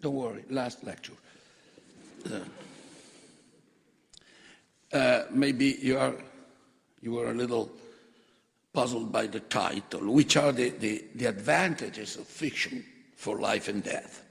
don't worry, last lecture. Maybe you were a little puzzled by the title. Which are the advantages of fiction for life and death?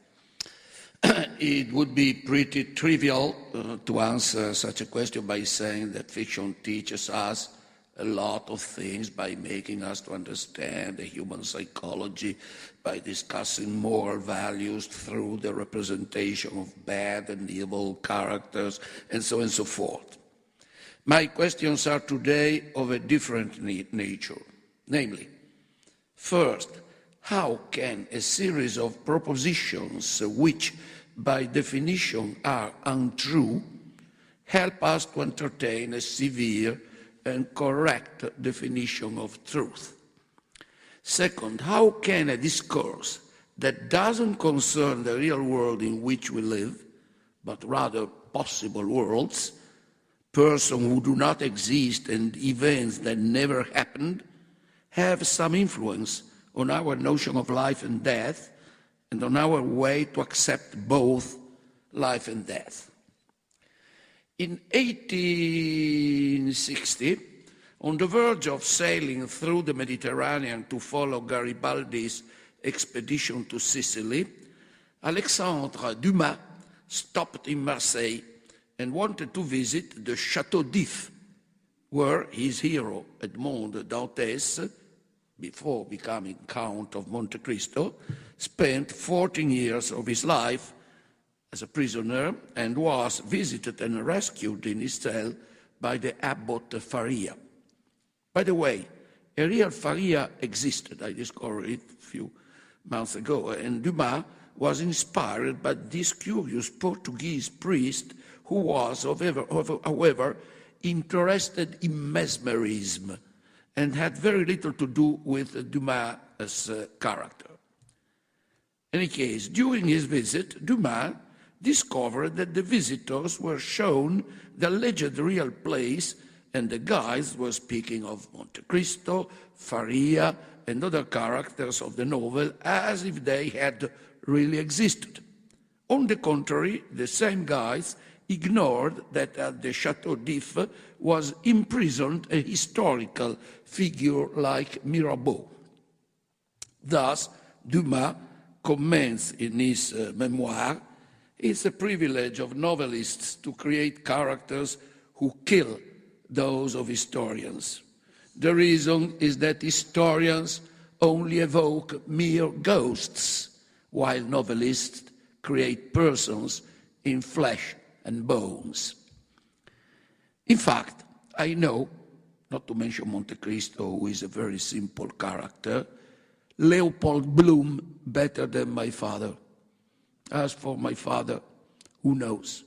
It would be pretty trivial to answer such a question by saying that fiction teaches us a lot of things by making us to understand the human psychology, by discussing moral values through the representation of bad and evil characters, and so on and so forth. My questions are today of a different nature. Namely, first, how can a series of propositions which by definition are untrue help us to entertain a severe and correct definition of truth? Second, how can a discourse that doesn't concern the real world in which we live, but rather possible worlds, persons who do not exist and events that never happened, have some influence on our notion of life and death and on our way to accept both life and death? In 1860, on the verge of sailing through the Mediterranean to follow Garibaldi's expedition to Sicily, Alexandre Dumas stopped in Marseille and wanted to visit the Château d'If, where his hero, Edmond Dantès, before becoming Count of Monte Cristo, spent 14 years of his life as a prisoner and was visited and rescued in his cell by the abbot Faria. By the way, a real Faria existed. I discovered it a few months ago, and Dumas was inspired by this curious Portuguese priest who was, however, interested in mesmerism and had very little to do with Dumas as a character. In any case, during his visit, Dumas discovered that the visitors were shown the alleged real place, and the guides were speaking of Monte Cristo, Faria, and other characters of the novel as if they had really existed. On the contrary, the same guides ignored that at the Château d'If was imprisoned a historical figure like Mirabeau. Thus, Dumas comments in his memoir, "It's a privilege of novelists to create characters who kill those of historians. The reason is that historians only evoke mere ghosts, while novelists create persons in flesh and bones." In fact, I know, not to mention Monte Cristo, who is a very simple character, Leopold Bloom better than my father. As for my father, who knows?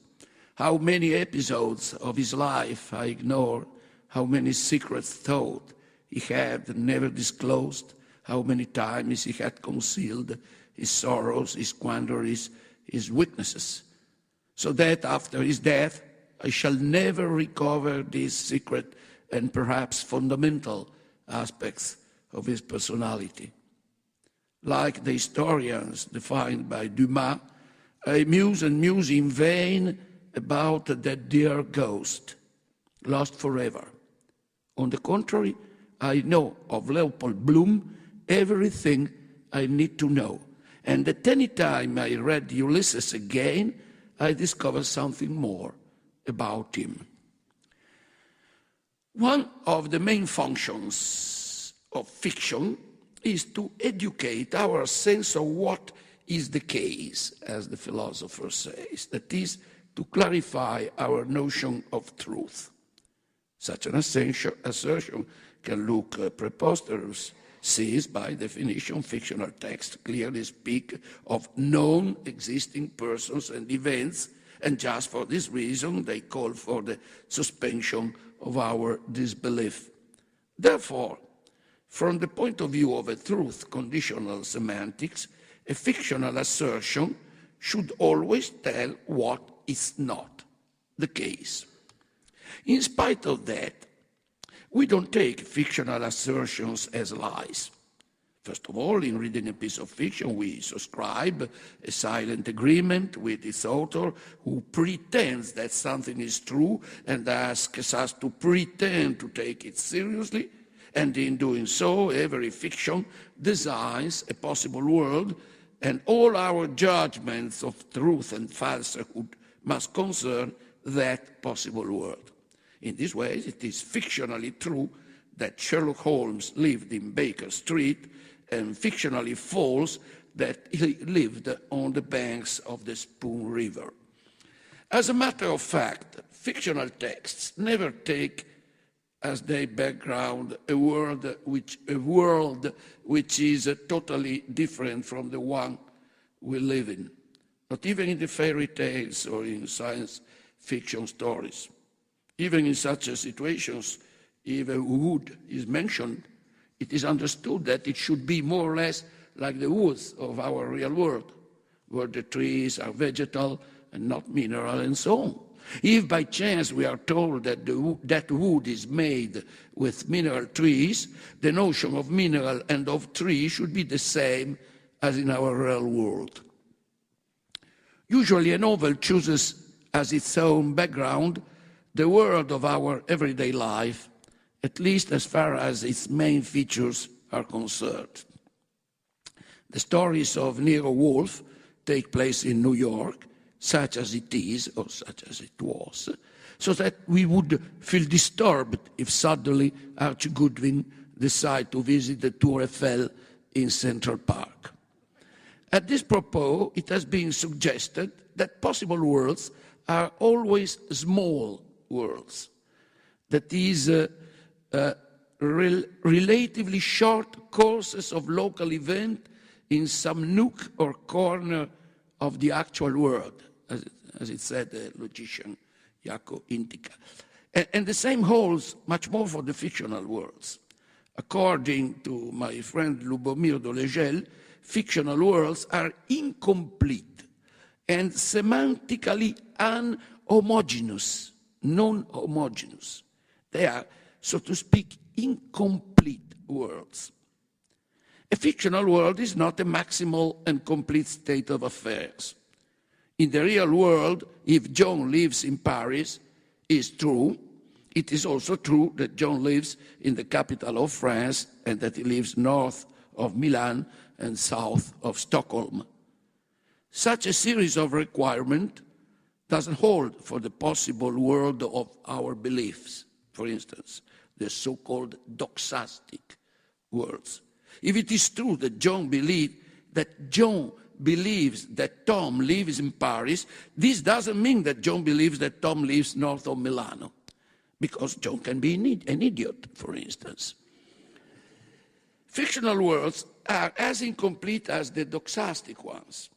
How many episodes of his life I ignore, how many secrets thought he had never disclosed, how many times he had concealed his sorrows, his quandaries, his weaknesses, so that after his death I shall never recover these secret and perhaps fundamental aspects of his personality. Like the historians defined by Dumas, I muse and muse in vain about that dear ghost, lost forever. On the contrary, I know of Leopold Bloom everything I need to know, and at any time I read Ulysses again, I discovered something more about him. One of the main functions of fiction is to educate our sense of what is the case, as the philosopher says, that is, to clarify our notion of truth. Such an assertion can look preposterous, since by definition fictional texts clearly speak of known existing persons and events, and just for this reason they call for the suspension of our disbelief. Therefore, from the point of view of a truth-conditional semantics, a fictional assertion should always tell what is not the case. In spite of that, we don't take fictional assertions as lies. First of all, in reading a piece of fiction, we subscribe a silent agreement with its author, who pretends that something is true and asks us to pretend to take it seriously. And in doing so, every fiction designs a possible world, and all our judgments of truth and falsehood must concern that possible world. In this way, it is fictionally true that Sherlock Holmes lived in Baker Street, and fictionally false that he lived on the banks of the Spoon River. As a matter of fact, fictional texts never take as their background a world which is totally different from the one we live in, not even in the fairy tales or in science fiction stories. Even in such situations, if a wood is mentioned, it is understood that it should be more or less like the woods of our real world, where the trees are vegetal and not mineral and so on. If by chance we are told that that wood is made with mineral trees, the notion of mineral and of tree should be the same as in our real world. Usually a novel chooses as its own background the world of our everyday life, at least as far as its main features are concerned. The stories of Nero Wolfe take place in New York, such as it is, or such as it was, so that we would feel disturbed if suddenly Archie Goodwin decide to visit the Tour Eiffel in Central Park. At this propos, it has been suggested that possible worlds are always small worlds. That is, relatively short courses of local event in some nook or corner of the actual world, as it said the logician Jaakko Intika. And the same holds much more for the fictional worlds. According to my friend Lubomir Dolegel, fictional worlds are incomplete and semantically unhomogeneous, non-homogeneous. They are, so to speak, incomplete worlds. A fictional world is not a maximal and complete state of affairs. In the real world, if John lives in Paris, is true, it is also true that John lives in the capital of France and that he lives north of Milan and south of Stockholm. Such a series of requirements doesn't hold for the possible world of our beliefs, for instance, the so-called doxastic worlds. If it is true that John believes that Tom lives in Paris, this doesn't mean that John believes that Tom lives north of Milano, because John can be an idiot, for instance. Fictional worlds are as incomplete as the doxastic ones,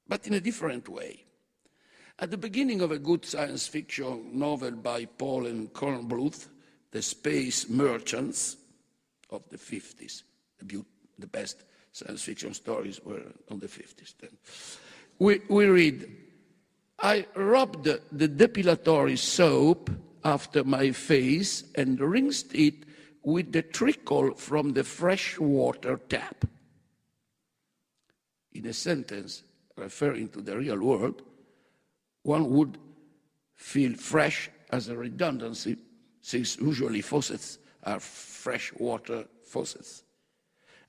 but in a different way. At the beginning of a good science fiction novel by Paul and Kornbluth, The Space Merchants of the 50s, the best science fiction stories were on the 50s then. We read, I rubbed the depilatory soap after my face and rinsed it with the trickle from the fresh water tap. In a sentence referring to the real world, one would feel fresh as a redundancy, since usually faucets are fresh water faucets.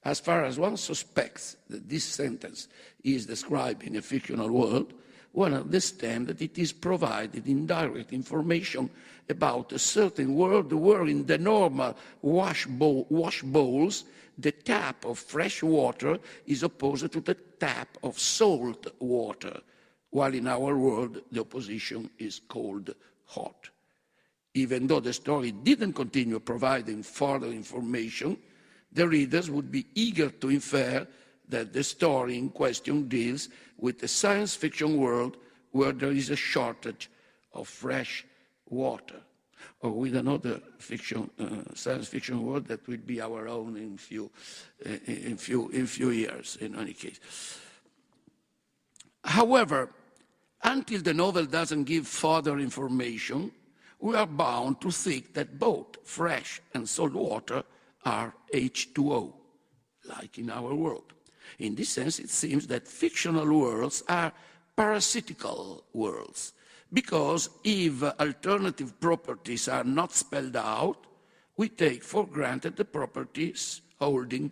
As far as one suspects that this sentence is describing a fictional world, one understands that it is provided indirect information about a certain world where in the normal wash bowls, the tap of fresh water is opposed to the tap of salt water, while in our world the opposition is cold hot. Even though the story didn't continue providing further information, the readers would be eager to infer that the story in question deals with a science fiction world where there is a shortage of fresh water, or with another science fiction world that will be our own in few years, in any case. However, until the novel doesn't give further information, we are bound to think that both fresh and salt water are H2O, like in our world. In this sense, it seems that fictional worlds are parasitical worlds, because if alternative properties are not spelled out, we take for granted the properties holding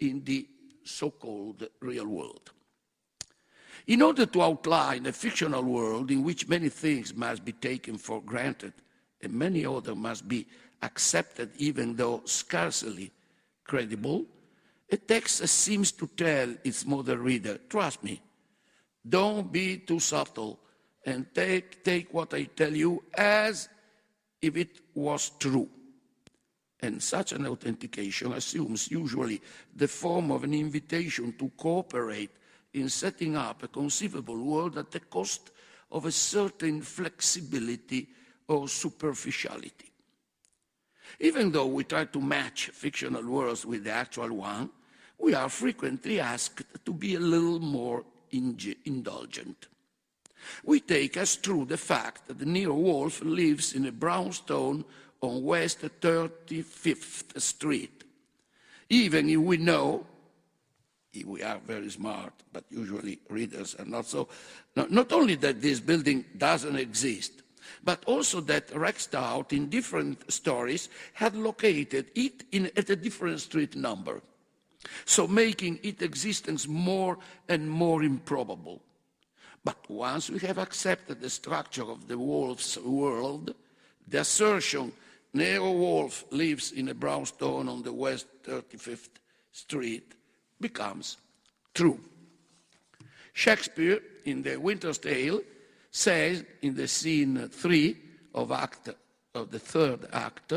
in the so-called real world. In order to outline a fictional world in which many things must be taken for granted and many others must be accepted even though scarcely credible, a text seems to tell its modern reader, trust me, don't be too subtle and take what I tell you as if it was true. And such an authentication assumes usually the form of an invitation to cooperate in setting up a conceivable world at the cost of a certain flexibility or superficiality. Even though we try to match fictional worlds with the actual one, we are frequently asked to be a little more indulgent. We take as true the fact that the Nero Wolf lives in a brownstone on West 35th Street, even if we know, if we are very smart, but usually readers are not so, not only that this building doesn't exist, but also that Rex Stout in different stories had located it at a different street number, so making its existence more and more improbable. But once we have accepted the structure of the wolf's world, the assertion Nero Wolf lives in a brownstone on the West 35th Street becomes true. Shakespeare, in The Winter's Tale, says in the scene 3 of the third act,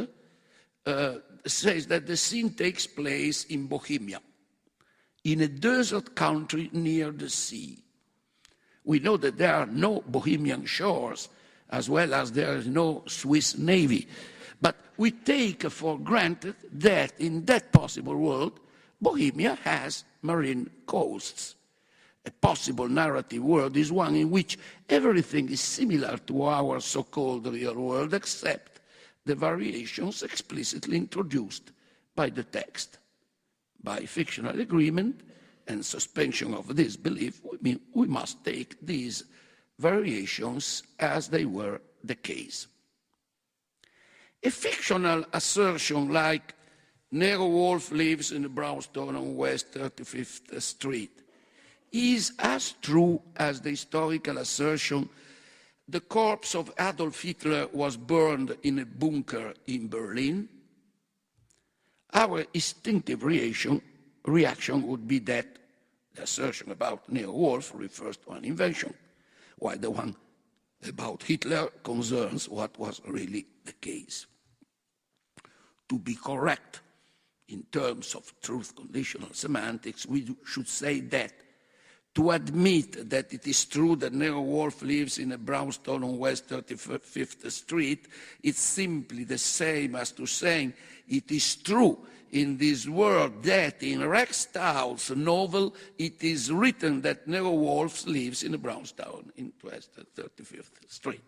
says that the scene takes place in Bohemia, in a desert country near the sea. We know that there are no Bohemian shores, as well as there is no Swiss Navy. But we take for granted that in that possible world, Bohemia has marine coasts. A possible narrative world is one in which everything is similar to our so-called real world, except the variations explicitly introduced by the text. By fictional agreement and suspension of this belief, we must take these variations as they were the case. A fictional assertion like Nero Wolf lives in a brownstone on West 35th Street is as true as the historical assertion the corpse of Adolf Hitler was burned in a bunker in Berlin. Our instinctive reaction would be that the assertion about Nero Wolf refers to an invention, while the one about Hitler concerns what was really the case. To be correct in terms of truth conditional semantics, we should say that to admit that it is true that Nero Wolf lives in a brownstone on West 35th Street, it's simply the same as to saying it is true in this world that in Rex Stout's novel it is written that Nero Wolf lives in a brownstone in West 35th Street.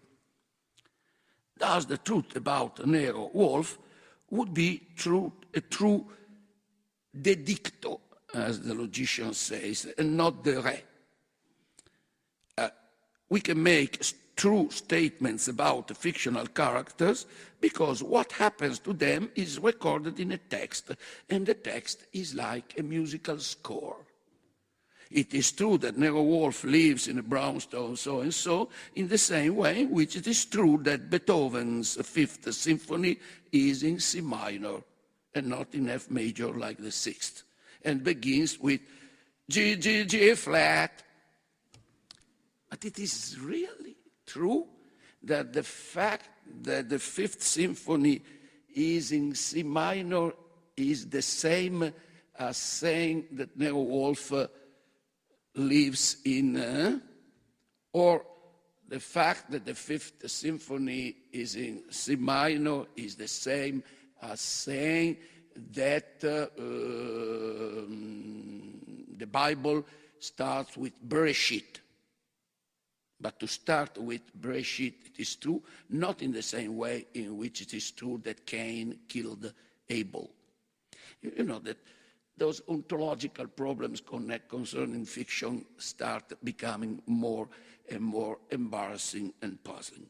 Thus, the truth about Nero Wolf would be a true dedicto, as the logician says, and not de re. We can make true statements about fictional characters because what happens to them is recorded in a text, and the text is like a musical score. It is true that Nero Wolf lives in a brownstone so-and-so in the same way in which it is true that Beethoven's Fifth Symphony is in C minor and not in F major like the Sixth, and begins with G, G, G flat. But it is really true that the fact that the Fifth Symphony is in C minor is the same as saying that Nero Wolf lives in, or the fact that the Fifth Symphony is in C minor is the same as saying that the Bible starts with Bereshit. But to start with Bereshit, it is true, not in the same way in which it is true that Cain killed Abel. You know that those ontological problems concerning fiction start becoming more and more embarrassing and puzzling.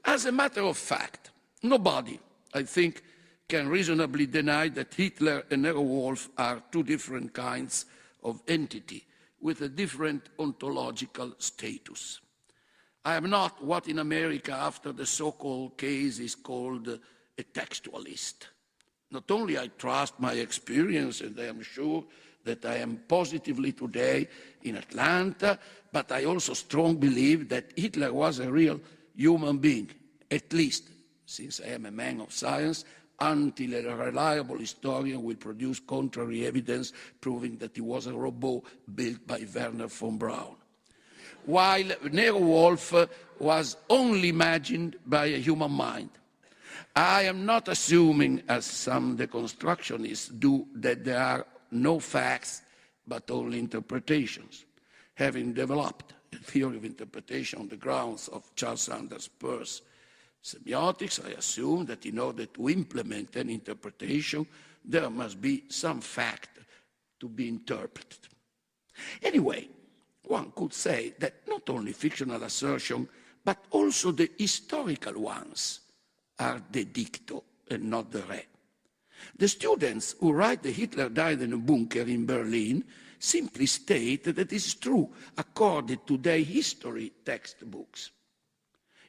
As a matter of fact, nobody, I think, can reasonably deny that Hitler and Nero Wolf are two different kinds of entity with a different ontological status. I am not what in America after the so-called case is called a textualist. Not only I trust my experience, and I am sure that I am positively today in Atlanta, but I also strongly believe that Hitler was a real human being, at least, since I am a man of science, until a reliable historian will produce contrary evidence proving that he was a robot built by Werner von Braun. While Nero Wolf was only imagined by a human mind. I am not assuming, as some deconstructionists do, that there are no facts but only interpretations. Having developed a theory of interpretation on the grounds of Charles Sanders Peirce semiotics, I assume that in order to implement an interpretation, there must be some fact to be interpreted. Anyway, one could say that not only fictional assertion, but also the historical ones are the dicto and not the re. The students who write that Hitler died in a bunker in Berlin simply state that it is true according to their history textbooks.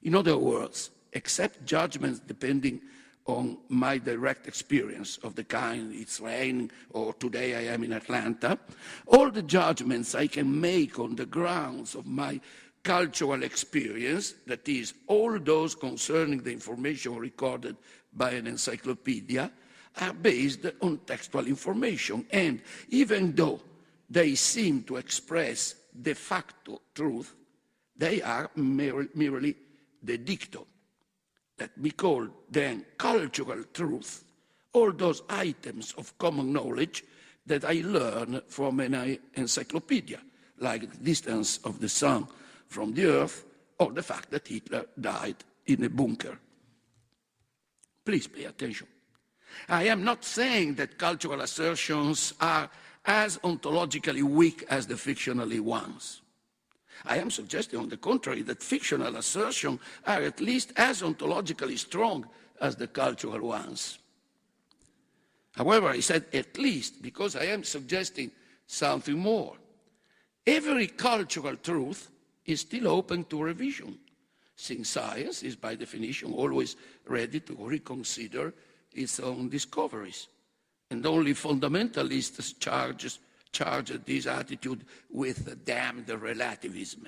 In other words, accept judgments depending on my direct experience of the kind it's raining or today I am in Atlanta, all the judgments I can make on the grounds of my cultural experience, that is, all those concerning the information recorded by an encyclopedia, are based on textual information, and even though they seem to express de facto truth, they are merely the dictum. Let me call then cultural truth all those items of common knowledge that I learn from an encyclopedia, like the distance of the sun from the earth, or the fact that Hitler died in a bunker. Please pay attention. I am not saying that cultural assertions are as ontologically weak as the fictionally ones. I am suggesting, on the contrary, that fictional assertions are at least as ontologically strong as the cultural ones. However, I said at least because I am suggesting something more. Every cultural truth is still open to revision, since science is by definition always ready to reconsider its own discoveries. And only fundamentalists charge this attitude with damned relativism.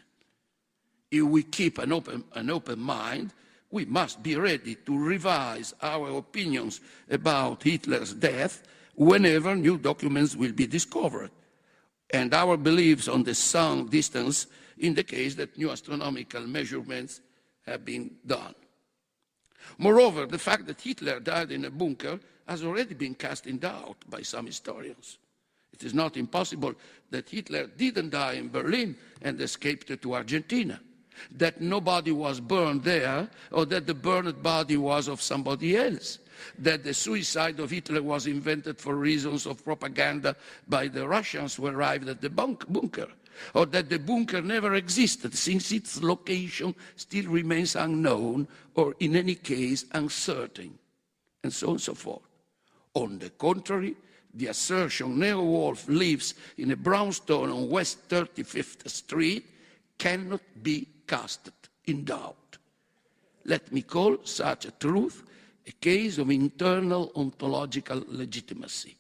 If we keep an open mind, we must be ready to revise our opinions about Hitler's death whenever new documents will be discovered, and our beliefs on the sun distance in the case that new astronomical measurements have been done. Moreover, the fact that Hitler died in a bunker has already been cast in doubt by some historians. It is not impossible that Hitler didn't die in Berlin and escaped to Argentina, that nobody was burned there, or that the burned body was of somebody else, that the suicide of Hitler was invented for reasons of propaganda by the Russians who arrived at the bunker, or that the bunker never existed since its location still remains unknown or in any case uncertain, and so on and so forth. On the contrary, the assertion Nero Wolf lives in a brownstone on West 35th Street cannot be cast in doubt. Let me call such a truth a case of internal ontological legitimacy.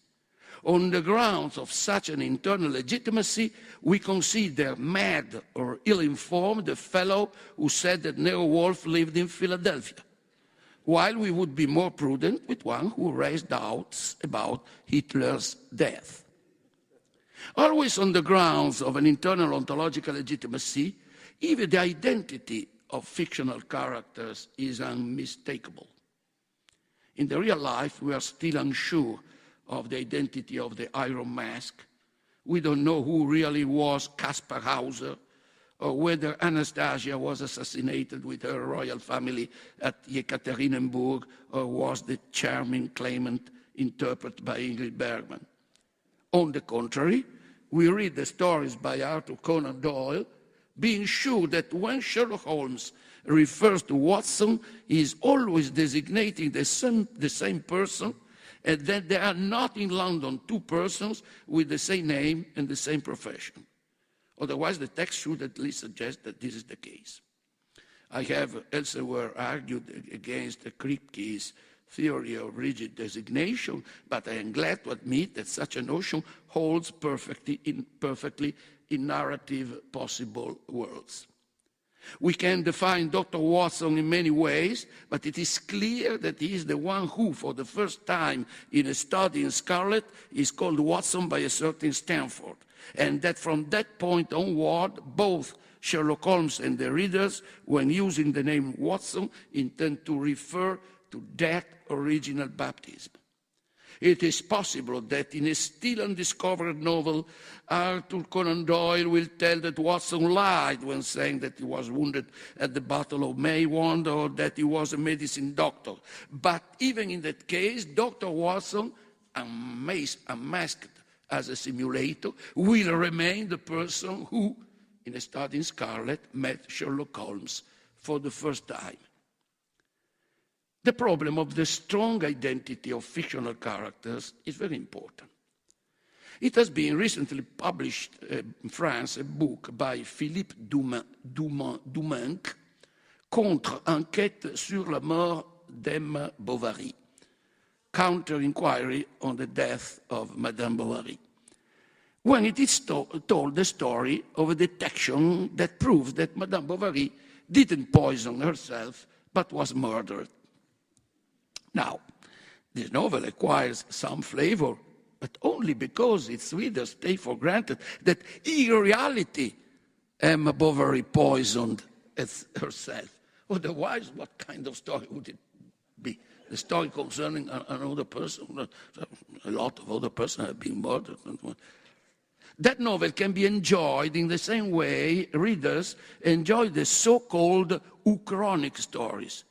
On the grounds of such an internal legitimacy, we consider mad or ill-informed the fellow who said that Nero Wolf lived in Philadelphia, while we would be more prudent with one who raised doubts about Hitler's death. Always on the grounds of an internal ontological legitimacy, even the identity of fictional characters is unmistakable. In the real life, we are still unsure of the identity of the Iron Mask. We don't know who really was Caspar Hauser, or whether Anastasia was assassinated with her royal family at Yekaterinburg, or was the charming claimant interpreted by Ingrid Bergman. On the contrary, we read the stories by Arthur Conan Doyle, being sure that when Sherlock Holmes refers to Watson, he is always designating the same person, and that there are not in London two persons with the same name and the same profession. Otherwise, the text should at least suggest that this is the case. I have elsewhere argued against Kripke's theory of rigid designation, but I am glad to admit that such a notion holds perfectly in narrative possible worlds. We can define Dr. Watson in many ways, but it is clear that he is the one who, for the first time in a study in Scarlet, is called Watson by a certain Stanford, and that from that point onward, both Sherlock Holmes and the readers, when using the name Watson, intend to refer to that original baptism. It is possible that in a still undiscovered novel, Arthur Conan Doyle will tell that Watson lied when saying that he was wounded at the Battle of Maywand or that he was a medicine doctor. But even in that case, Dr. Watson, unmasked as a simulator, will remain the person who, in A Study in Scarlet, met Sherlock Holmes for the first time. The problem of the strong identity of fictional characters is very important. It has been recently published in France, a book by Philippe Dumanque, Contre-enquête sur la mort d'Emma Bovary, Counter-inquiry on the death of Madame Bovary, when it is told the story of a detection that proves that Madame Bovary didn't poison herself, but was murdered. Now, this novel acquires some flavor, but only because its readers take for granted that in reality Emma Bovary poisoned herself. Otherwise, what kind of story would it be? The story concerning another person? A lot of other persons have been murdered. That novel can be enjoyed in the same way readers enjoy the so-called uchronic stories,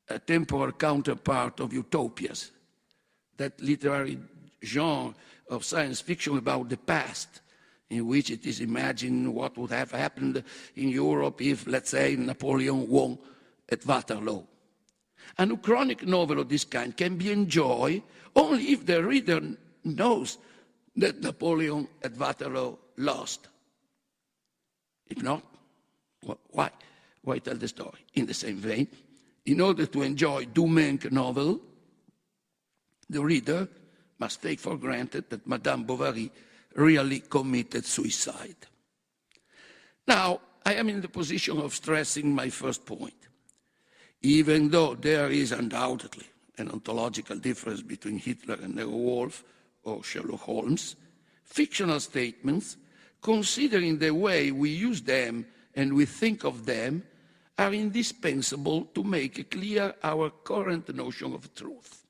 a temporal counterpart of utopias, that literary genre of science fiction about the past, in which it is imagined what would have happened in Europe if, let's say, Napoleon won at Waterloo. An uchronic novel of this kind can be enjoyed only if the reader knows that Napoleon at Waterloo lost. If not, why? Why tell the story? In the same vein, in order to enjoy Dumanque's novel, the reader must take for granted that Madame Bovary really committed suicide. Now, I am in the position of stressing my first point. Even though there is undoubtedly an ontological difference between Hitler and Nero Wolfe or Sherlock Holmes, fictional statements, considering the way we use them and we think of them, are indispensable to make clear our current notion of truth.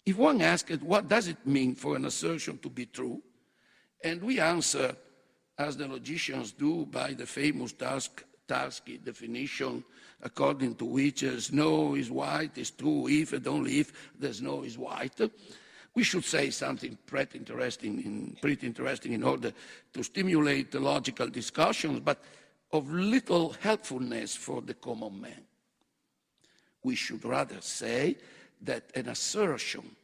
If one asks what does it mean for an assertion to be true, and we answer, as the logicians do, by the famous Tarski definition, according to which snow is white is true if and only if the snow is white, we should say something pretty interesting in order to stimulate the logical discussions, but of little helpfulness for the common man. We should rather say that an assertion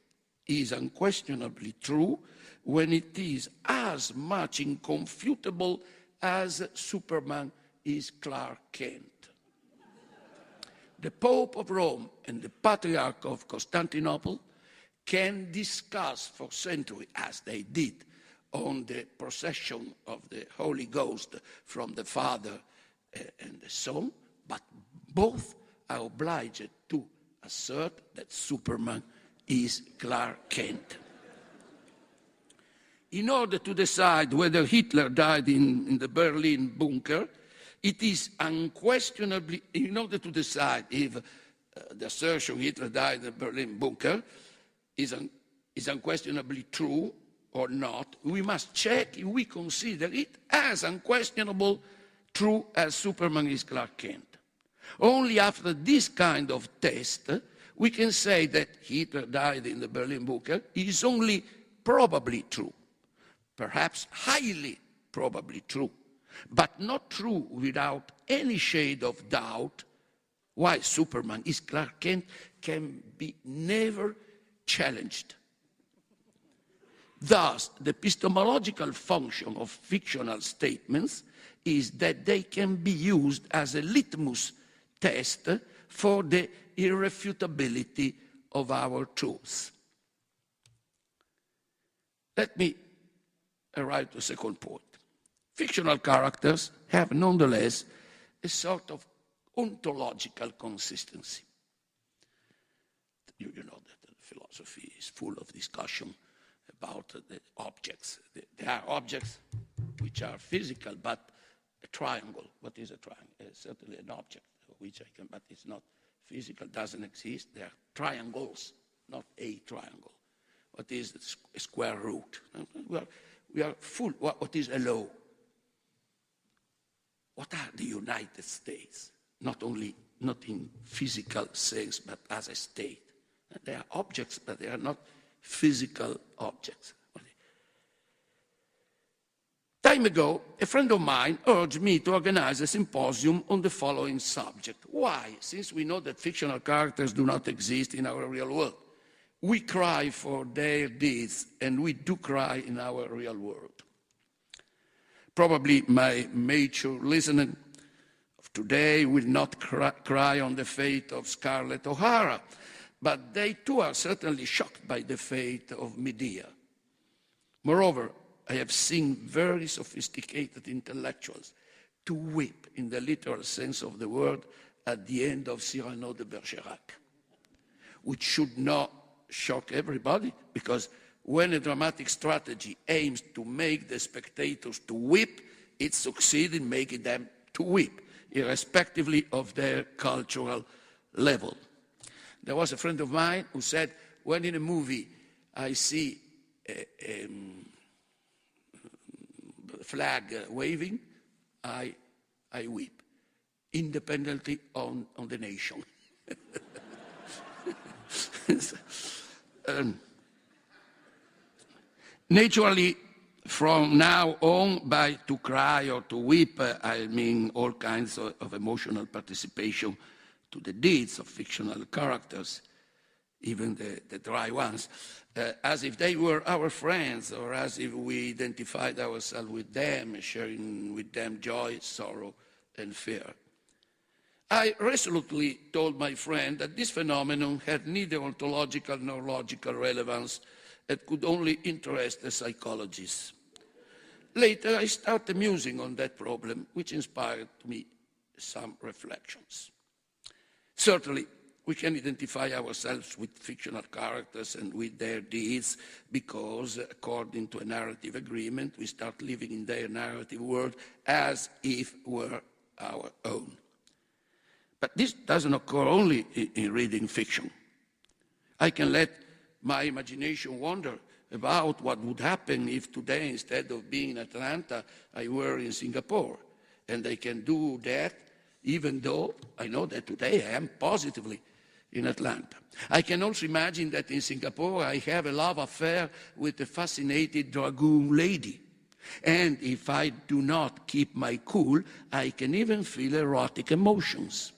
is unquestionably true when it is as much inconfutable as Superman is Clark Kent. The Pope of Rome and the Patriarch of Constantinople can discuss for centuries, as they did, on the procession of the Holy Ghost from the Father and the Son, but both are obliged to assert that Superman is Clark Kent. In order to decide whether Hitler died in the Berlin bunker, it is unquestionably, in order to decide if the assertion Hitler died in the Berlin bunker is unquestionably true or not, we must check if we consider it as unquestionable true as Superman is Clark Kent. Only after this kind of test, we can say that Hitler died in the Berlin bunker is only probably true, perhaps highly probably true, but not true without any shade of doubt, why Superman is Clark Kent can be never challenged. Thus, the epistemological function of fictional statements is that they can be used as a litmus test for the irrefutability of our truths. Let me arrive to a second point. Fictional characters have nonetheless a sort of ontological consistency. You know that philosophy is full of discussion about the objects. There are objects which are physical, but a triangle. What is a triangle? It's certainly an object, which I can, but it's not physical, doesn't exist. There are triangles, not a triangle. What is a square root? We are full. What is a law? What are the United States? Not in physical sense, but as a state. They are objects, but they are not physical objects. Time ago, a friend of mine urged me to organize a symposium on the following subject. Why? Since we know that fictional characters do not exist in our real world. We cry for their deeds, and we do cry in our real world. Probably my mature listener of today will not cry on the fate of Scarlett O'Hara, but they too are certainly shocked by the fate of Medea. Moreover, I have seen very sophisticated intellectuals to weep in the literal sense of the word at the end of Cyrano de Bergerac, which should not shock everybody, because when a dramatic strategy aims to make the spectators to weep, it succeeds in making them to weep, irrespectively of their cultural level. There was a friend of mine who said, when in a movie I see a flag waving, I weep, independently on the nation. Naturally, from now on, by to cry or to weep, I mean all kinds of emotional participation to the deeds of fictional characters, even the dry ones, as if they were our friends, or as if we identified ourselves with them, sharing with them joy, sorrow, and fear. I resolutely told my friend that this phenomenon had neither ontological nor logical relevance and could only interest the psychologists. Later, I started musing on that problem, which inspired me some reflections. Certainly, we can identify ourselves with fictional characters and with their deeds because, according to a narrative agreement, we start living in their narrative world as if were our own. But this doesn't occur only in reading fiction. I can let my imagination wander about what would happen if today, instead of being in Atlanta, I were in Singapore. And I can do that even though I know that today I am positively in Atlanta. I can also imagine that in Singapore I have a love affair with a fascinated dragoon lady. And if I do not keep my cool, I can even feel erotic emotions.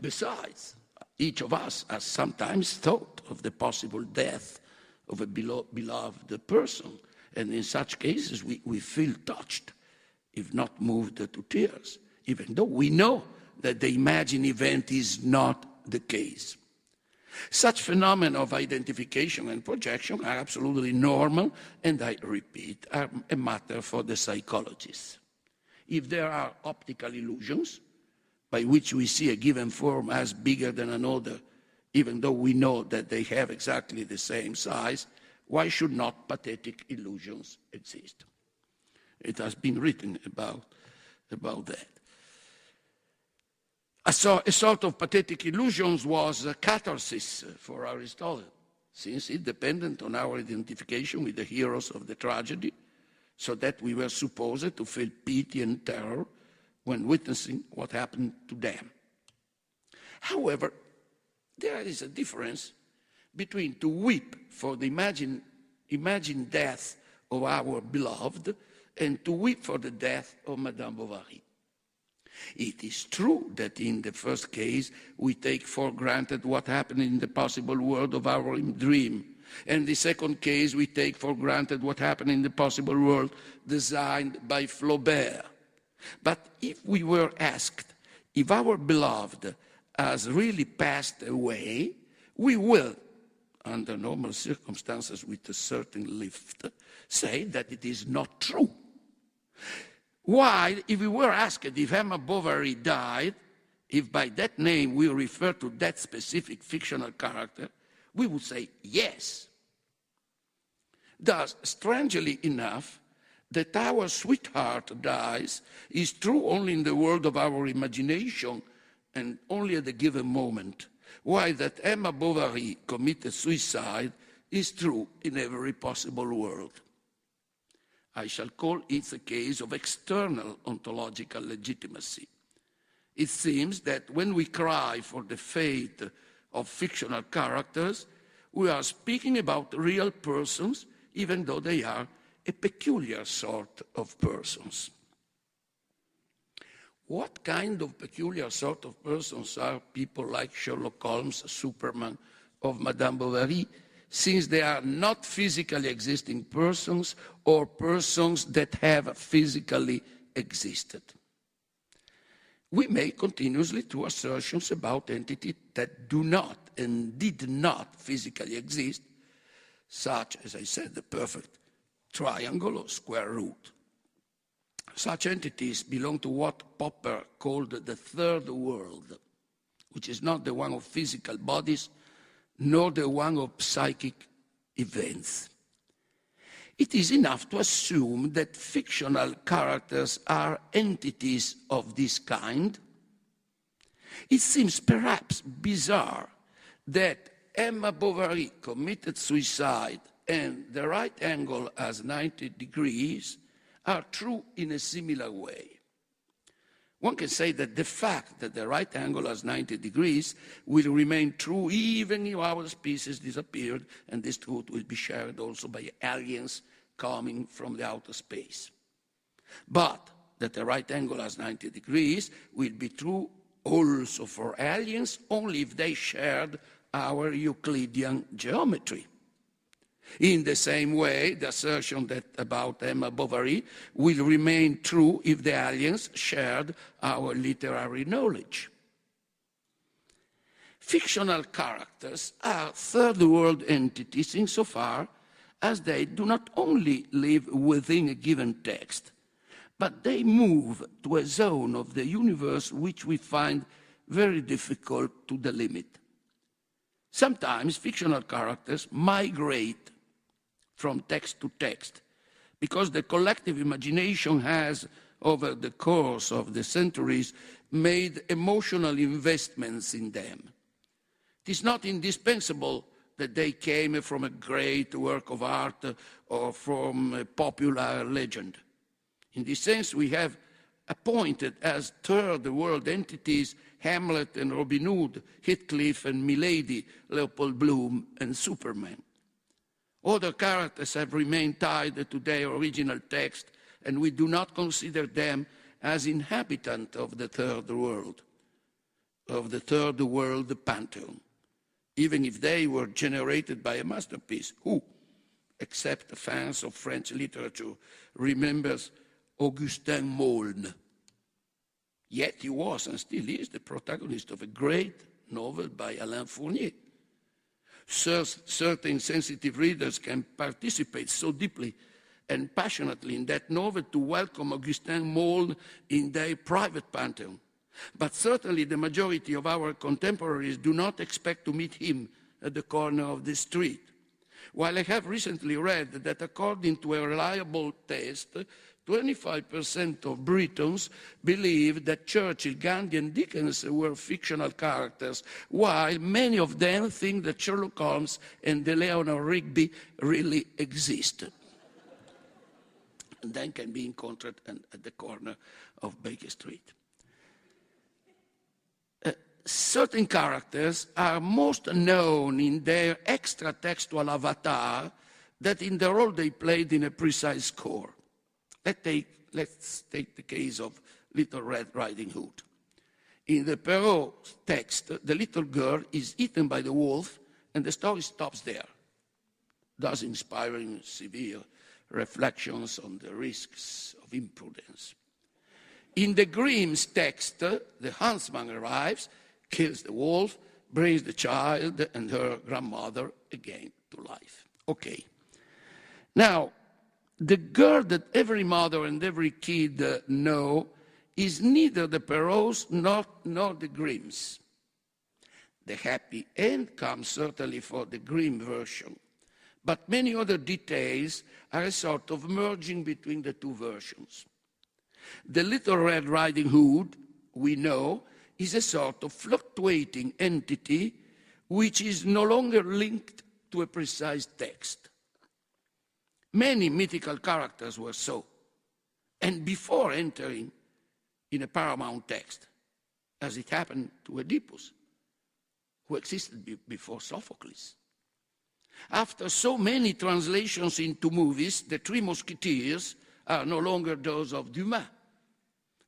Besides, each of us has sometimes thought of the possible death of a beloved person. And in such cases, we feel touched, if not moved to tears, even though we know that the imagined event is not the case. Such phenomena of identification and projection are absolutely normal, and I repeat, are a matter for the psychologists. If there are optical illusions, by which we see a given form as bigger than another, even though we know that they have exactly the same size, why should not pathetic illusions exist? It has been written about that. A sort of pathetic illusions was a catharsis for Aristotle, since it depended on our identification with the heroes of the tragedy, so that we were supposed to feel pity and terror when witnessing what happened to them. However, there is a difference between to weep for the imagined imagine death of our beloved and to weep for the death of Madame Bovary. It is true that in the first case, we take for granted what happened in the possible world of our dream. And the second case, we take for granted what happened in the possible world designed by Flaubert. But if we were asked if our beloved has really passed away, we will, under normal circumstances with a certain lift, say that it is not true. While if we were asked if Emma Bovary died, if by that name we refer to that specific fictional character, we would say yes. Thus, strangely enough, that our sweetheart dies is true only in the world of our imagination and only at a given moment, while that Emma Bovary committed suicide is true in every possible world. I shall call it a case of external ontological legitimacy. It seems that when we cry for the fate of fictional characters, we are speaking about real persons, even though they are a peculiar sort of persons. What kind of peculiar sort of persons are people like Sherlock Holmes, Superman, of Madame Bovary, since they are not physically existing persons or persons that have physically existed? We make continuously two assertions about entities that do not and did not physically exist, such, as I said, the perfect triangle or square root. Such entities belong to what Popper called the third world, which is not the one of physical bodies, nor the one of psychic events. It is enough to assume that fictional characters are entities of this kind. It seems perhaps bizarre that Emma Bovary committed suicide and the right angle as 90 degrees are true in a similar way. One can say that the fact that the right angle has 90 degrees will remain true even if our species disappeared, and this truth will be shared also by aliens coming from the outer space. But that the right angle has 90 degrees will be true also for aliens only if they shared our Euclidean geometry. In the same way, the assertion that about Emma Bovary will remain true if the aliens shared our literary knowledge. Fictional characters are third-world entities insofar as they do not only live within a given text, but they move to a zone of the universe which we find very difficult to delimit. Sometimes fictional characters migrate from text to text because the collective imagination has, over the course of the centuries, made emotional investments in them. It is not indispensable that they came from a great work of art or from a popular legend. In this sense, we have appointed as third-world entities Hamlet and Robin Hood, Heathcliff and Milady, Leopold Bloom and Superman. Other characters have remained tied to their original text, and we do not consider them as inhabitants of the third world pantheon, even if they were generated by a masterpiece. Who, except the fans of French literature, remembers Augustin Maulne? Yet he was and still is the protagonist of a great novel by Alain Fournier. Certain sensitive readers can participate so deeply and passionately in that novel to welcome Augustin Maulne in their private pantheon. But certainly the majority of our contemporaries do not expect to meet him at the corner of the street. While I have recently read that according to a reliable test, 25% of Britons believe that Churchill, Gandhi, and Dickens were fictional characters, while many of them think that Sherlock Holmes and Eleanor Rigby really existed. And then can be encountered at the corner of Baker Street. Certain characters are most known in their extra-textual avatar that in the role they played in a precise score. Let's take the case of Little Red Riding Hood. In the Perrault text, the little girl is eaten by the wolf, and the story stops there, thus inspiring severe reflections on the risks of imprudence. In the Grimm's text, the huntsman arrives, kills the wolf, brings the child and her grandmother again to life. Okay. Now, the girl that every mother and every kid know is neither the Perraults nor the Grimms. The happy end comes certainly for the Grimm version, but many other details are a sort of merging between the two versions. The Little Red Riding Hood, we know, is a sort of fluctuating entity which is no longer linked to a precise text. Many mythical characters were so, and before entering in a paramount text, as it happened to Oedipus, who existed before Sophocles. After so many translations into movies, the Three Musketeers are no longer those of Dumas,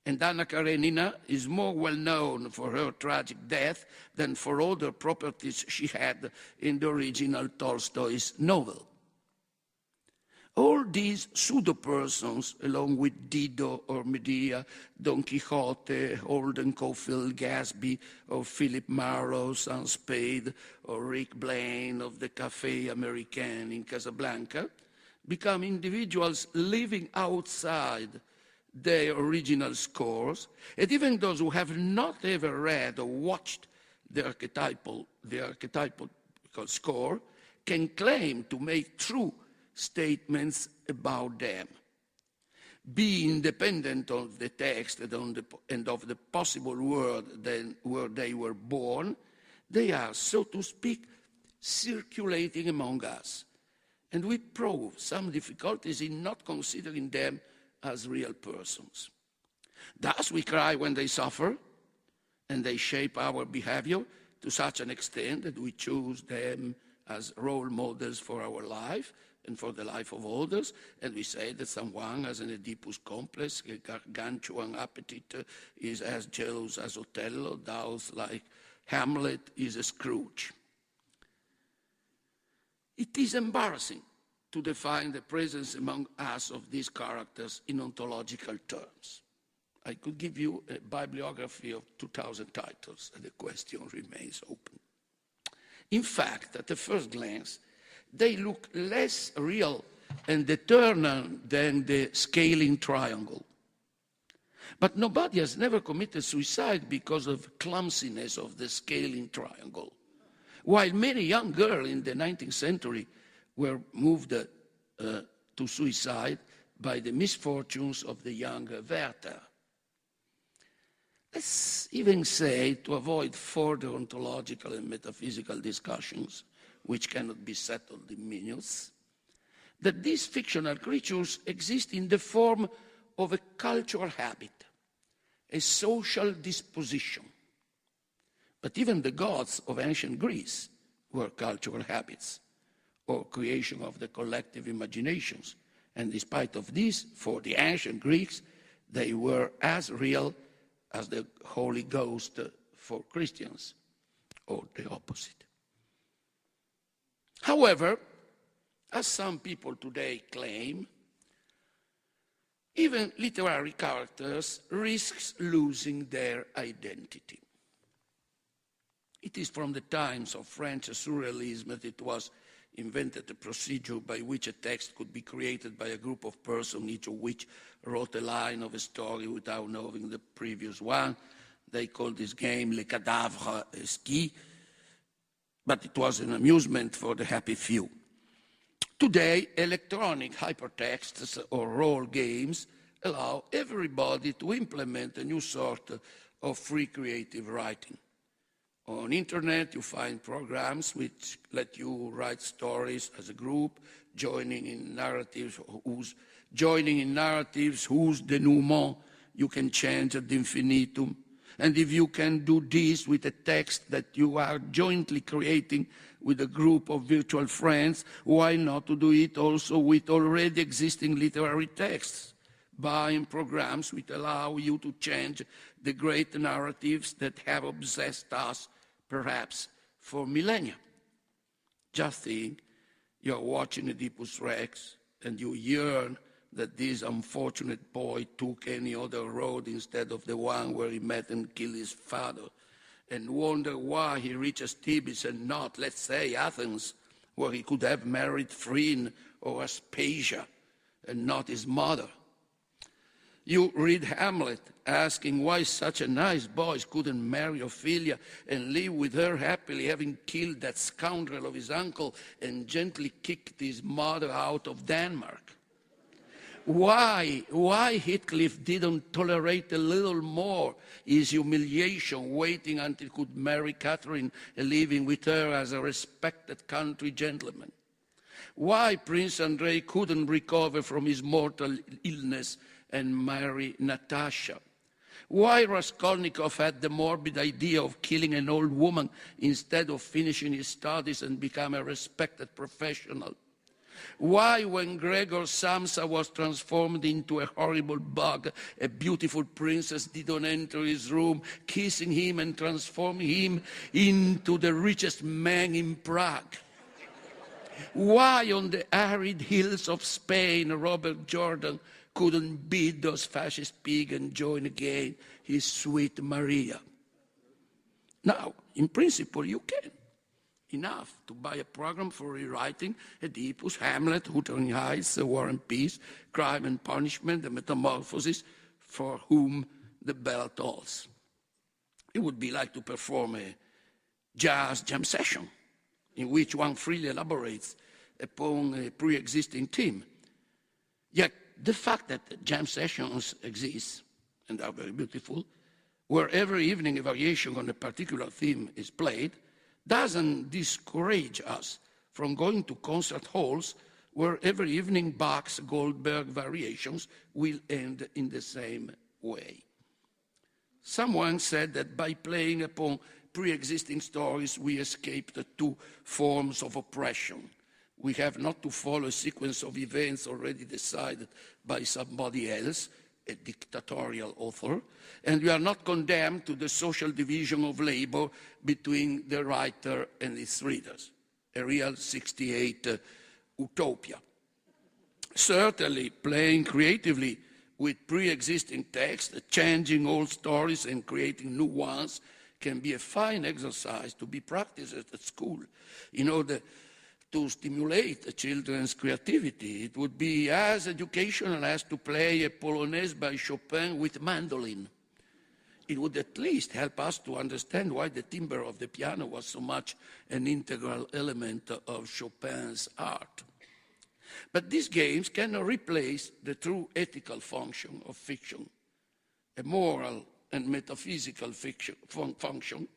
and Anna Karenina is more well known for her tragic death than for all the properties she had in the original Tolstoy's novel. All these pseudo-persons, along with Dido or Medea, Don Quixote, Holden Caulfield Gatsby, or Philip Marlowe, Sans Spade, or Rick Blaine of the Café Américain in Casablanca, become individuals living outside their original scores, and even those who have not ever read or watched the archetypal score can claim to make true statements about them. Be independent of the text and of the possible world where they were born, they are, so to speak, circulating among us. And we prove some difficulties in not considering them as real persons. Thus we cry when they suffer, and they shape our behavior to such an extent that we choose them as role models for our life and for the life of others, and we say that someone has an Oedipus complex, a gargantuan appetite, is as jealous as Othello, thus like Hamlet is a Scrooge. It is embarrassing to define the presence among us of these characters in ontological terms. I could give you a bibliography of 2,000 titles, and the question remains open. In fact, at the first glance, they look less real and eternal than the scaling triangle. But nobody has never committed suicide because of clumsiness of the scaling triangle, while many young girls in the 19th century were moved to suicide by the misfortunes of the young Viata. Let's even say, to avoid further ontological and metaphysical discussions, which cannot be settled in minutes, that these fictional creatures exist in the form of a cultural habit, a social disposition. But even the gods of ancient Greece were cultural habits, or creation of the collective imaginations. And despite of this, for the ancient Greeks, they were as real as the Holy Ghost for Christians, or the opposite. However, as some people today claim, even literary characters risk losing their identity. It is from the times of French surrealism that it was invented a procedure by which a text could be created by a group of persons, each of which wrote a line of a story without knowing the previous one. They called this game Les Cadavres Esquis, but it was an amusement for the happy few. Today, electronic hypertexts or role games allow everybody to implement a new sort of free creative writing. On internet, you find programs which let you write stories as a group, joining in narratives whose denouement you can change ad infinitum. And if you can do this with a text that you are jointly creating with a group of virtual friends, why not to do it also with already existing literary texts, buying programs which allow you to change the great narratives that have obsessed us, perhaps for millennia. Just think, you're watching Oedipus Rex and you yearn that this unfortunate boy took any other road instead of the one where he met and killed his father, and wonder why he reaches Thebes and not, let's say, Athens, where he could have married Phryne or Aspasia and not his mother. You read Hamlet asking why such a nice boy couldn't marry Ophelia and live with her happily, having killed that scoundrel of his uncle and gently kicked his mother out of Denmark. Why Heathcliff didn't tolerate a little more his humiliation, waiting until he could marry Catherine and living with her as a respected country gentleman. Why Prince Andrei couldn't recover from his mortal illness and marry Natasha. Why Raskolnikov had the morbid idea of killing an old woman instead of finishing his studies and become a respected professional. Why, when Gregor Samsa was transformed into a horrible bug, a beautiful princess didn't enter his room, kissing him and transforming him into the richest man in Prague? Why, on the arid hills of Spain, Robert Jordan couldn't beat those fascist pigs and join again his sweet Maria? Now, in principle, you can. Enough to buy a program for rewriting Oedipus, Hamlet, Wuthering Heights, The War and Peace, Crime and Punishment, The Metamorphosis, for whom the bell tolls. It would be like to perform a jazz jam session in which one freely elaborates upon a pre-existing theme. Yet the fact that jam sessions exist and are very beautiful, where every evening a variation on a particular theme is played, doesn't discourage us from going to concert halls where every evening Bach's Goldberg variations will end in the same way. Someone said that by playing upon pre-existing stories, we escape the two forms of oppression. We have not to follow a sequence of events already decided by somebody else, a dictatorial author, and we are not condemned to the social division of labor between the writer and its readers, a real 68 utopia. Certainly, playing creatively with pre-existing text, changing old stories and creating new ones can be a fine exercise to be practiced at school in order to stimulate the children's creativity. It would be as educational as to play a Polonaise by Chopin with mandolin. It would at least help us to understand why the timbre of the piano was so much an integral element of Chopin's art. But these games cannot replace the true ethical function of fiction, a moral and metaphysical function,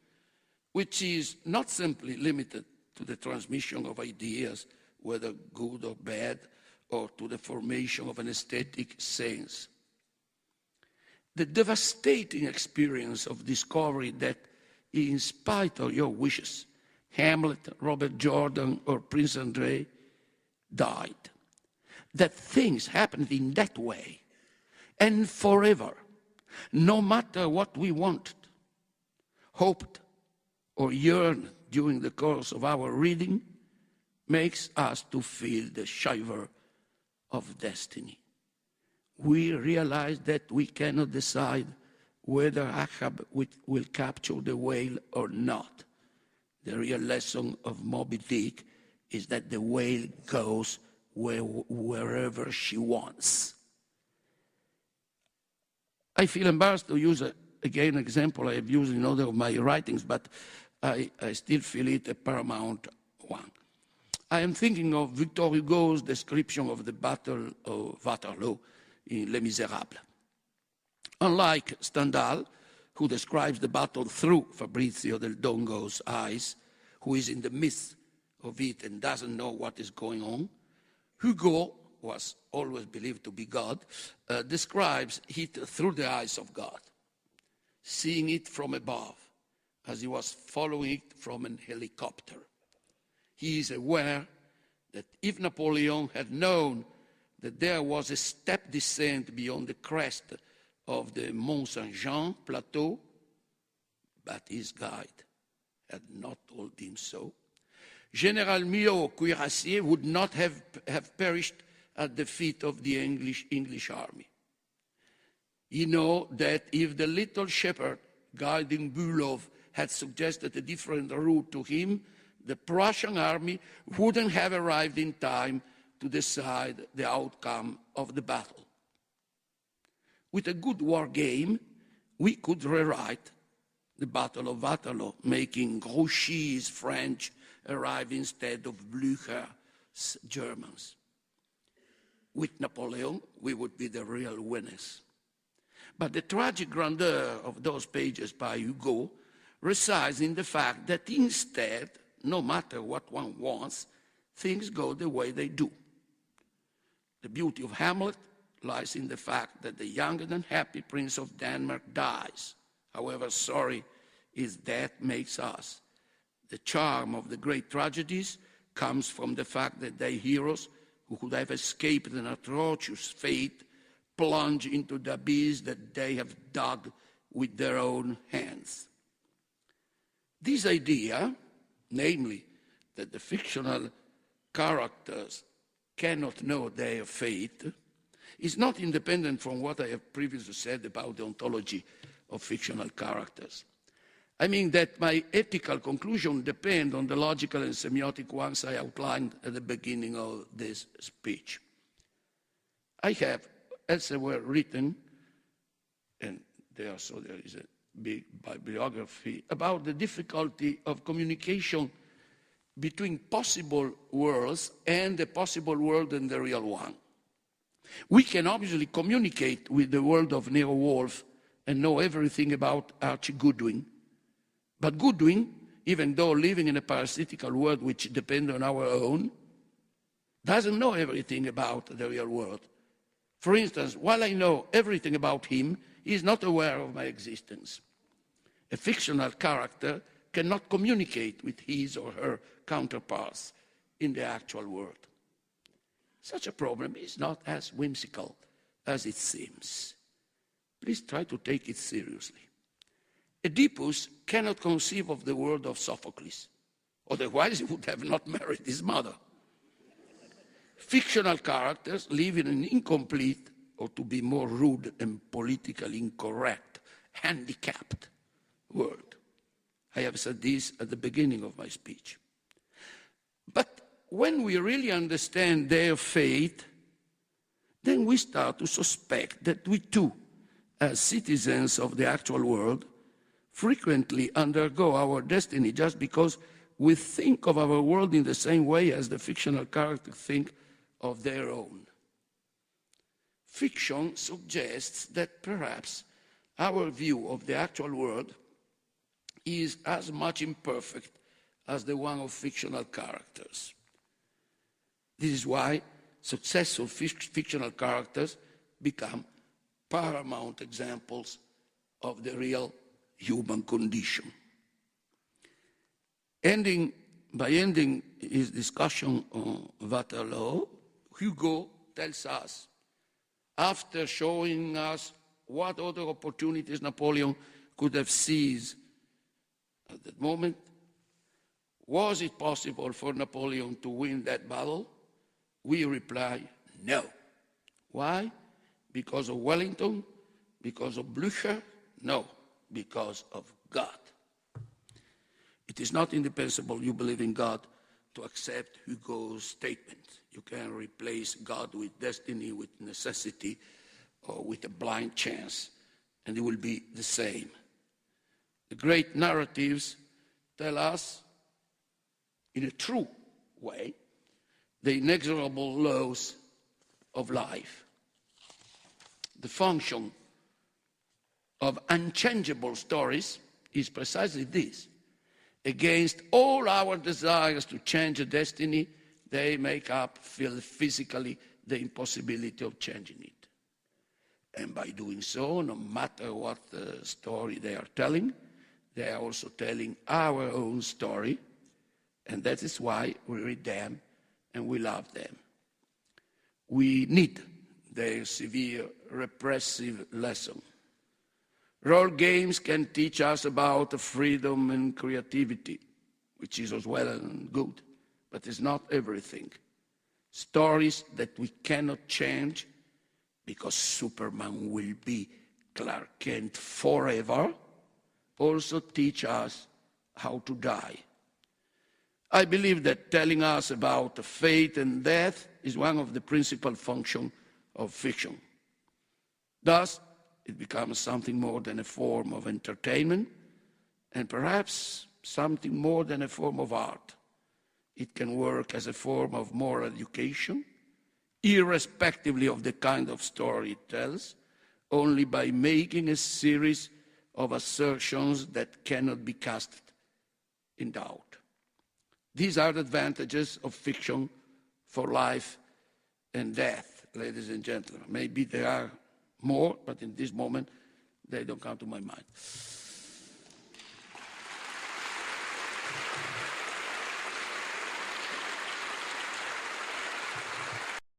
which is not simply limited to the transmission of ideas, whether good or bad, or to the formation of an aesthetic sense. The devastating experience of discovery that, in spite of your wishes, Hamlet, Robert Jordan, or Prince Andrei died. That things happened in that way, and forever, no matter what we wanted, hoped, or yearned during the course of our reading, makes us to feel the shiver of destiny. We realize that we cannot decide whether Ahab will capture the whale or not. The real lesson of Moby Dick is that the whale goes wherever she wants. I feel embarrassed to use, again, an example I have used in other of my writings, but I still feel it a paramount one. I am thinking of Victor Hugo's description of the Battle of Waterloo in Les Miserables. Unlike Stendhal, who describes the battle through Fabrizio del Dongo's eyes, who is in the midst of it and doesn't know what is going on, Hugo, who was always believed to be God, describes it through the eyes of God. seeing it from above, as he was following it from an helicopter. He is aware that if Napoleon had known that there was a step descent beyond the crest of the Mont Saint-Jean plateau, but his guide had not told him so, General Millot Cuirassier would not have perished at the feet of the English army. You know that if the little shepherd guiding Bülow had suggested a different route to him, the Prussian army wouldn't have arrived in time to decide the outcome of the battle. With a good war game, we could rewrite the Battle of Waterloo, making Grouchy's French arrive instead of Blücher's Germans. With Napoleon, we would be the real winners. But the tragic grandeur of those pages by Hugo resides in the fact that instead, no matter what one wants, things go the way they do. The beauty of Hamlet lies in the fact that the young and happy Prince of Denmark dies, however sorry his death makes us. The charm of the great tragedies comes from the fact that their heroes, who could have escaped an atrocious fate, plunge into the abyss that they have dug with their own hands. This idea, namely that the fictional characters cannot know their fate, is not independent from what I have previously said about the ontology of fictional characters. I mean that my ethical conclusion depend on the logical and semiotic ones I outlined at the beginning of this speech. I have elsewhere written, and there is a big bibliography, about the difficulty of communication between possible worlds and the possible world and the real one. We can obviously communicate with the world of Nero Wolfe and know everything about Archie Goodwin. But Goodwin, even though living in a parasitical world which depends on our own, doesn't know everything about the real world. For instance, while I know everything about him, he is not aware of my existence. A fictional character cannot communicate with his or her counterparts in the actual world. Such a problem is not as whimsical as it seems. Please try to take it seriously. Oedipus cannot conceive of the world of Sophocles, otherwise he would have not married his mother. Fictional characters live in an incomplete, or to be more rude and politically incorrect, handicapped world. I have said this at the beginning of my speech. But when we really understand their fate, then we start to suspect that we too, as citizens of the actual world, frequently undergo our destiny just because we think of our world in the same way as the fictional characters think of their own. Fiction suggests that perhaps our view of the actual world is as much imperfect as the one of fictional characters. This is why successful fictional characters become paramount examples of the real human condition. By ending his discussion on Waterloo, Hugo tells us, after showing us what other opportunities Napoleon could have seized at that moment, was it possible for Napoleon to win that battle? We reply, no. Why? Because of Wellington? Because of Blücher? No, because of God. It is not indispensable, you believe in God, to accept Hugo's statement. You can replace God with destiny, with necessity, or with a blind chance, and it will be the same. The great narratives tell us, in a true way, the inexorable laws of life. The function of unchangeable stories is precisely this. Against all our desires to change a destiny, they make up physically the impossibility of changing it. And by doing so, no matter what story they are telling, they are also telling our own story, and that is why we read them and we love them. We need their severe repressive lesson. Role games can teach us about freedom and creativity, which is as well and good, but it's not everything. Stories that we cannot change because Superman will be Clark Kent forever also teach us how to die. I believe that telling us about fate and death is one of the principal functions of fiction. Thus, it becomes something more than a form of entertainment and perhaps something more than a form of art. It can work as a form of moral education, irrespectively of the kind of story it tells, only by making a series of assertions that cannot be cast in doubt. These are the advantages of fiction for life and death, ladies and gentlemen. Maybe there are more, but in this moment, they don't come to my mind.